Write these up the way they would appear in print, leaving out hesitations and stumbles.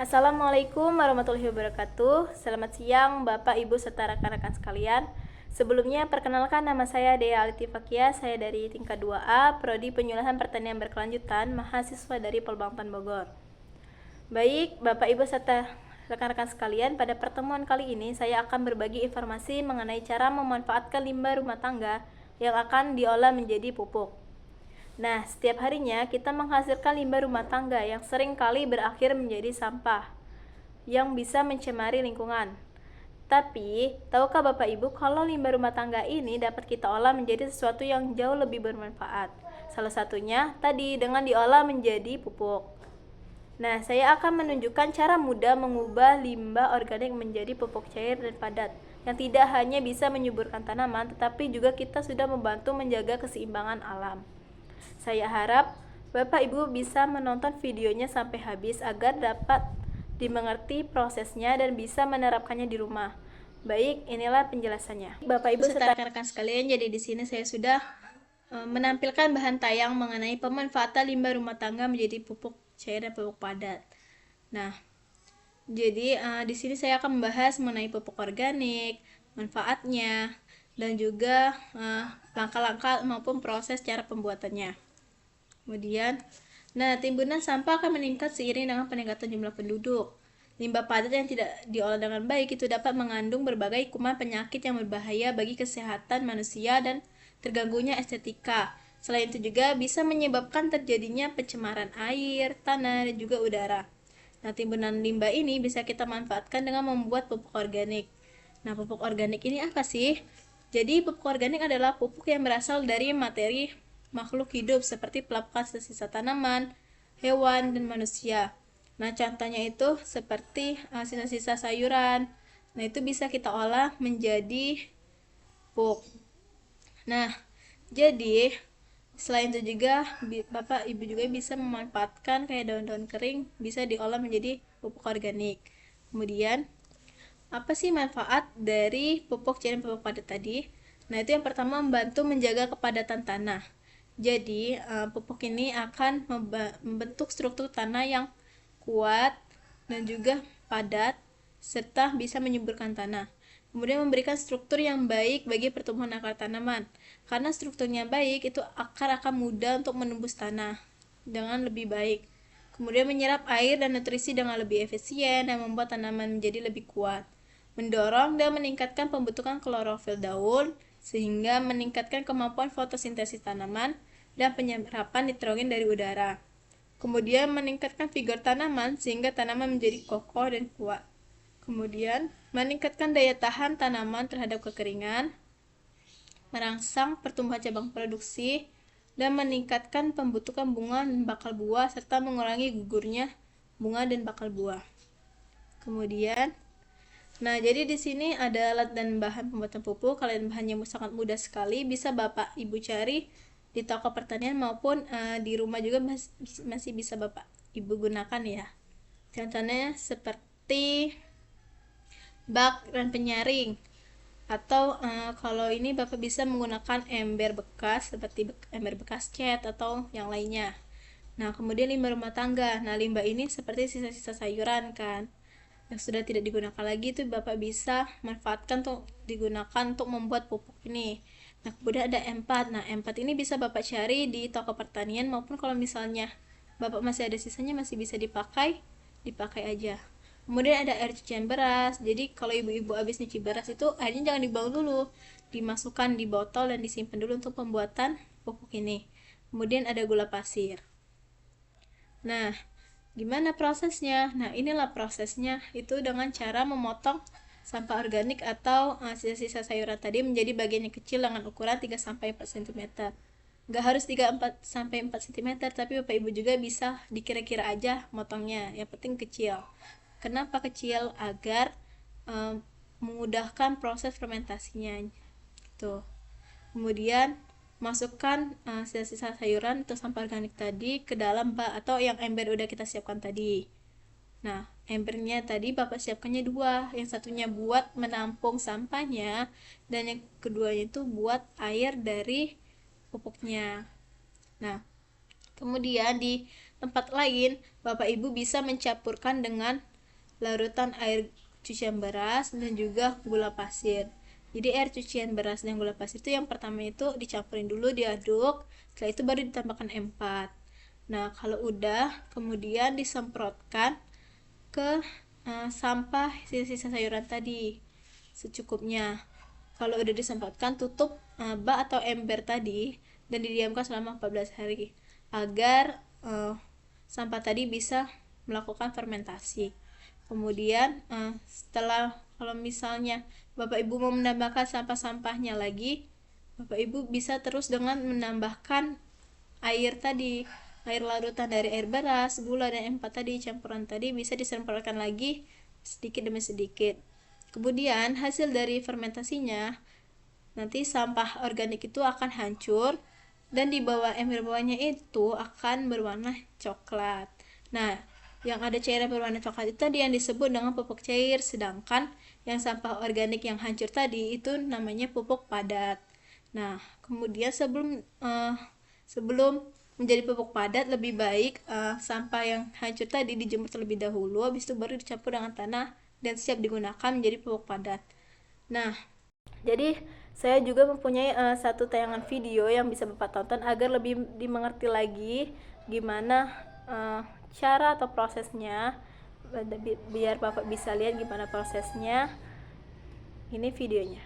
Assalamualaikum warahmatullahi wabarakatuh. Selamat siang Bapak, Ibu, serta rekan-rekan sekalian. Sebelumnya perkenalkan, nama saya Dea Alitifakia. Saya dari tingkat 2A, Prodi Penyuluhan Pertanian Berkelanjutan, mahasiswa dari Polbangtan Bogor. Baik, Bapak, Ibu, serta rekan-rekan sekalian, pada pertemuan kali ini saya akan berbagi informasi mengenai cara memanfaatkan limbah rumah tangga yang akan diolah menjadi pupuk. Nah, setiap harinya kita menghasilkan limbah rumah tangga yang sering kali berakhir menjadi sampah yang bisa mencemari lingkungan. Tapi, tahukah Bapak Ibu kalau limbah rumah tangga ini dapat kita olah menjadi sesuatu yang jauh lebih bermanfaat? Salah satunya tadi dengan diolah menjadi pupuk. Nah, saya akan menunjukkan cara mudah mengubah limbah organik menjadi pupuk cair dan padat yang tidak hanya bisa menyuburkan tanaman, tetapi juga kita sudah membantu menjaga keseimbangan alam. Saya harap Bapak Ibu bisa menonton videonya sampai habis agar dapat dimengerti prosesnya dan bisa menerapkannya di rumah. Baik, inilah penjelasannya. Bapak Ibu serta rekan-rekan sekalian, jadi di sini saya sudah menampilkan bahan tayang mengenai pemanfaatan limbah rumah tangga menjadi pupuk cair dan pupuk padat. Nah, jadi di sini saya akan membahas mengenai pupuk organik, manfaatnya, dan juga langkah-langkah maupun proses cara pembuatannya. Kemudian, timbunan sampah akan meningkat seiring dengan peningkatan jumlah penduduk. Limbah padat yang tidak diolah dengan baik itu dapat mengandung berbagai kuman penyakit yang berbahaya bagi kesehatan manusia dan terganggunya estetika. Selain itu juga bisa menyebabkan terjadinya pencemaran air, tanah, dan juga udara. Nah, timbunan limbah ini bisa kita manfaatkan dengan membuat pupuk organik. Nah, pupuk organik ini apa sih? Jadi, pupuk organik adalah pupuk yang berasal dari materi makhluk hidup seperti pelapukan sisa tanaman, hewan, dan manusia. Nah, contohnya itu seperti sisa-sisa sayuran. Nah, itu bisa kita olah menjadi pupuk. Nah, jadi selain itu juga Bapak Ibu juga bisa memanfaatkan kayak daun-daun kering bisa diolah menjadi pupuk organik. Kemudian, apa sih manfaat dari pupuk cair dan pupuk padat tadi? Nah, itu yang pertama membantu menjaga kepadatan tanah. Jadi, pupuk ini akan membentuk struktur tanah yang kuat dan juga padat, serta bisa menyuburkan tanah. Kemudian memberikan struktur yang baik bagi pertumbuhan akar tanaman. Karena strukturnya baik, itu akar akan mudah untuk menembus tanah dengan lebih baik. Kemudian menyerap air dan nutrisi dengan lebih efisien dan membuat tanaman menjadi lebih kuat. Mendorong dan meningkatkan pembentukan klorofil daun, sehingga meningkatkan kemampuan fotosintesis tanaman dan penyerapan nitrogen dari udara. Kemudian meningkatkan vigor tanaman sehingga tanaman menjadi kokoh dan kuat. Kemudian meningkatkan daya tahan tanaman terhadap kekeringan, merangsang pertumbuhan cabang produksi, dan meningkatkan pembentukan bunga dan bakal buah serta mengurangi gugurnya bunga dan bakal buah. Kemudian, jadi di sini ada alat dan bahan pembuatan pupuk. Kalian bahannya sangat mudah sekali, bisa Bapak Ibu cari di toko pertanian maupun di rumah juga masih bisa Bapak Ibu gunakan ya. Contohnya seperti bak dan penyaring, atau kalau ini Bapak bisa menggunakan ember bekas seperti ember bekas cat atau yang lainnya. Nah, kemudian limbah rumah tangga. Nah, limbah ini seperti sisa-sisa sayuran kan yang sudah tidak digunakan lagi, itu Bapak bisa manfaatkan untuk digunakan untuk membuat pupuk ini. Nah, kemudian ada M4. Nah, M4 ini bisa Bapak cari di toko pertanian maupun kalau misalnya Bapak masih ada sisanya masih bisa dipakai aja. Kemudian ada air cucian beras. Jadi kalau ibu-ibu habis nyuci beras itu airnya jangan dibuang dulu, dimasukkan di botol dan disimpan dulu untuk pembuatan pupuk ini. Kemudian ada gula pasir. Nah, gimana prosesnya? Nah, inilah prosesnya, itu dengan cara memotong sampah organik atau sisa-sisa sayuran tadi menjadi bagian yang kecil dengan ukuran 3-4 cm. Nggak harus 3-4 cm, tapi Bapak Ibu juga bisa dikira-kira aja motongnya, yang penting kecil. Kenapa kecil? Agar memudahkan proses fermentasinya. Tuh. Kemudian masukkan sisa-sisa sayuran atau sampah organik tadi ke dalam bak atau yang ember udah kita siapkan tadi. Nah, embernya tadi Bapak siapkannya dua, yang satunya buat menampung sampahnya dan yang keduanya itu buat air dari pupuknya. Nah, kemudian di tempat lain Bapak Ibu bisa mencampurkan dengan larutan air cucian beras dan juga gula pasir. Jadi air cucian beras dan gula pasir itu yang pertama itu dicampurin dulu, diaduk, setelah itu baru ditambahkan M4. Nah kalau udah, kemudian disemprotkan ke sampah sisa-sisa sayuran tadi secukupnya. Kalau udah disemprotkan, tutup bak atau ember tadi dan didiamkan selama 14 hari agar sampah tadi bisa melakukan fermentasi. Kemudian setelah, kalau misalnya Bapak Ibu mau menambahkan sampah-sampahnya lagi, Bapak Ibu bisa terus dengan menambahkan air tadi, air larutan dari air beras, gula, dan M4 tadi, campuran tadi bisa disemprotkan lagi sedikit demi sedikit. Kemudian hasil dari fermentasinya, nanti sampah organik itu akan hancur dan di bawah ember bawahnya itu akan berwarna coklat. Nah, yang ada cairan berwarna coklat itu tadi yang disebut dengan pupuk cair, sedangkan yang sampah organik yang hancur tadi itu namanya pupuk padat. Nah, kemudian sebelum menjadi pupuk padat, lebih baik sampah yang hancur tadi dijemur terlebih dahulu, habis itu baru dicampur dengan tanah dan siap digunakan menjadi pupuk padat. Nah, jadi saya juga mempunyai satu tayangan video yang bisa Bapak tonton agar lebih dimengerti lagi gimana cara atau prosesnya, biar Bapak bisa lihat gimana prosesnya. Ini videonya.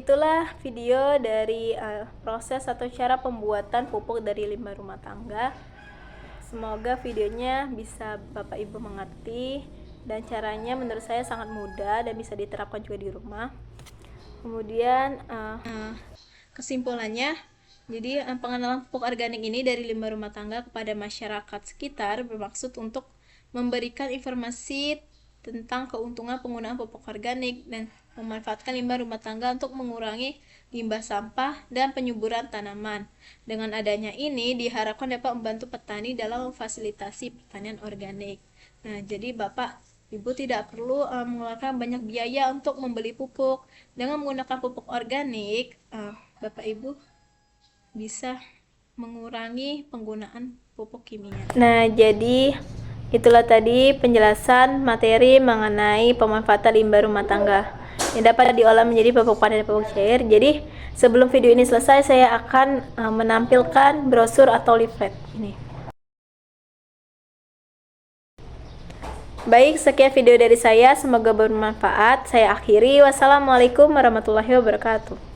Itulah video dari proses atau cara pembuatan pupuk dari limbah rumah tangga. Semoga videonya bisa Bapak Ibu mengerti, dan caranya menurut saya sangat mudah dan bisa diterapkan juga di rumah. Kemudian kesimpulannya, jadi pengenalan pupuk organik ini dari limbah rumah tangga kepada masyarakat sekitar bermaksud untuk memberikan informasi tentang keuntungan penggunaan pupuk organik dan memanfaatkan limbah rumah tangga untuk mengurangi limbah sampah dan penyuburan tanaman. Dengan adanya ini diharapkan dapat membantu petani dalam memfasilitasi pertanian organik. Nah, jadi Bapak Ibu tidak perlu mengeluarkan banyak biaya untuk membeli pupuk. Dengan menggunakan pupuk organik, Bapak Ibu bisa mengurangi penggunaan pupuk kimia. Nah, jadi itulah tadi penjelasan materi mengenai pemanfaatan limbah rumah tangga yang dapat diolah menjadi pupuk padat dan pupuk cair. Jadi sebelum video ini selesai, saya akan menampilkan brosur atau leaflet ini. Baik, sekian video dari saya, semoga bermanfaat. Saya akhiri. Wassalamualaikum warahmatullahi wabarakatuh.